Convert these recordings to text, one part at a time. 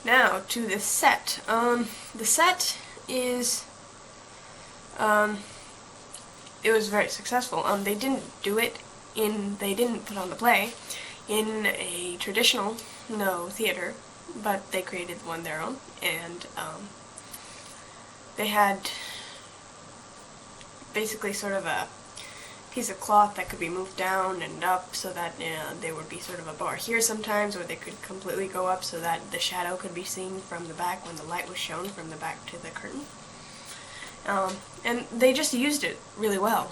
Now to the set. The set is, it was very successful. They didn't put on the play in a traditional, theater, but they created one their own, and they had basically sort of a piece of cloth that could be moved down and up so that there would be sort of a bar here sometimes, or they could completely go up so that the shadow could be seen from the back when the light was shown from the back to the curtain. And they just used it really well.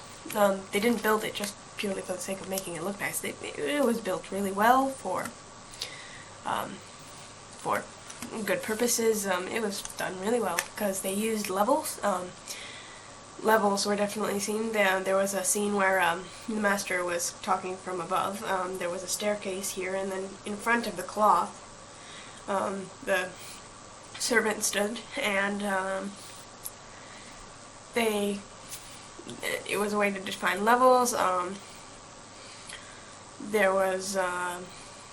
They didn't build it just purely for the sake of making it look nice. It was built really well for good purposes. It was done really well because they used levels. Levels were definitely seen. There was a scene where the master was talking from above. There was a staircase here, and then in front of the cloth, the servant stood, and it was a way to define levels. There was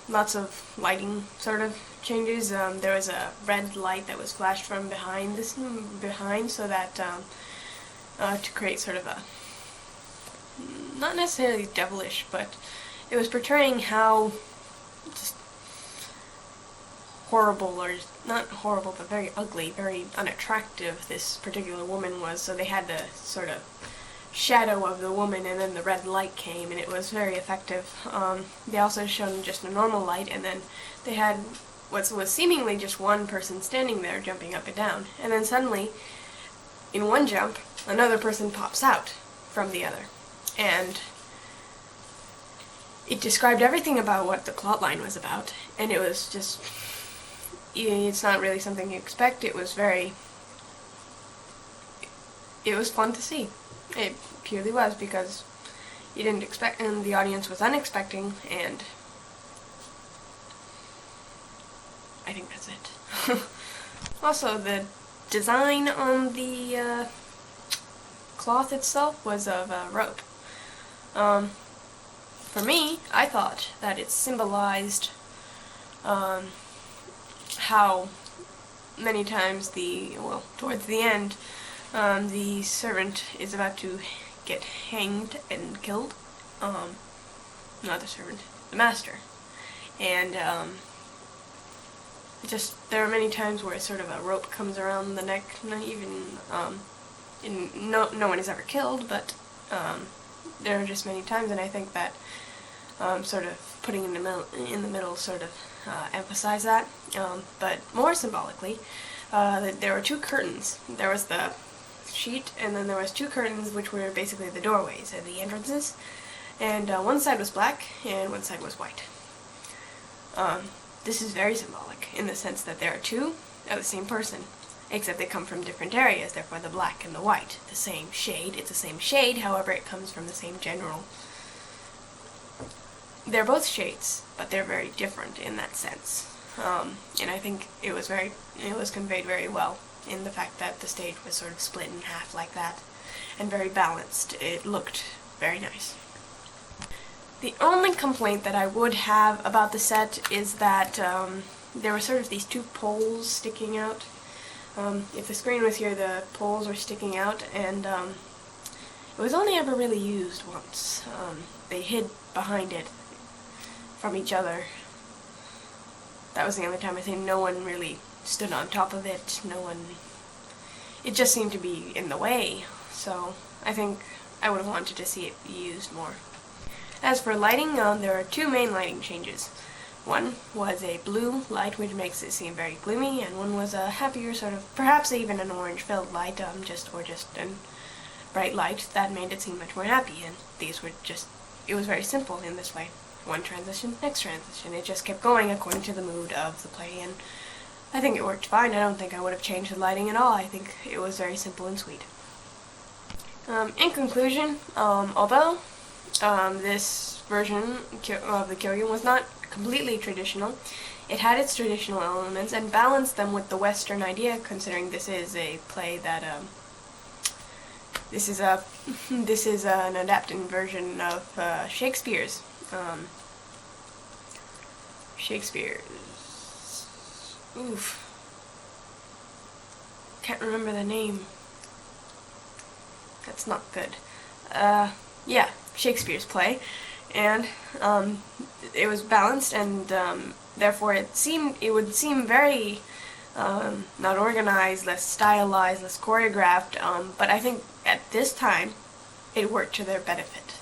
lots of lighting sort of changes. There was a red light that was flashed from behind so that to create sort of a, not necessarily devilish, but it was portraying how just horrible, or not horrible, but very ugly, very unattractive this particular woman was. So they had the sort of shadow of the woman, and then the red light came, and it was very effective. They also showed just a normal light, and then they had what was seemingly just one person standing there jumping up and down, and then suddenly, in one jump, another person pops out from the other. And it described everything about what the plotline was about, and it was just, it's not really something you expect. It was fun to see. It purely was, because you didn't expect, and the audience was unexpecting, and I think that's it. Also, the design on the cloth itself was of rope. For me, I thought that it symbolized how many times towards the end, the servant is about to get hanged and killed. Not the servant, the master. And there are many times where sort of a rope comes around the neck, not even, no one is ever killed, but there are just many times, and I think that sort of putting in the middle sort of emphasize that. But more symbolically, there were two curtains. There was the sheet, and then there was two curtains, which were basically the doorways and the entrances. And one side was black, and one side was white. This is very symbolic in the sense that there are two of the same person, except they come from different areas. Therefore, the black and the white, the same shade. It's the same shade, however, it comes from the same general. They're both shades, but they're very different in that sense. And I think it was conveyed very well in the fact that the stage was sort of split in half like that, and very balanced. It looked very nice. The only complaint that I would have about the set is that there were sort of these two poles sticking out. If the screen was here, the poles were sticking out, and it was only ever really used once. They hid behind it from each other. That was the only time. I think no one really stood on top of it. It just seemed to be in the way, so I think I would have wanted to see it be used more. As for lighting, there are two main lighting changes. One was a blue light, which makes it seem very gloomy, and one was a happier sort of, perhaps even an orange-filled light, just a bright light that made it seem much more happy. And these were it was very simple in this way. One transition, next transition. It just kept going according to the mood of the play, and I think it worked fine. I don't think I would have changed the lighting at all. I think it was very simple and sweet. In conclusion, although this version of the Kyogen was not completely traditional, it had its traditional elements and balanced them with the Western idea, considering this is a play that this is an adapted version of Shakespeare's can't remember the name. That's not good. Yeah, Shakespeare's play, and it was balanced, and therefore it would seem very not organized, less stylized, less choreographed. But I think at this time, it worked to their benefit.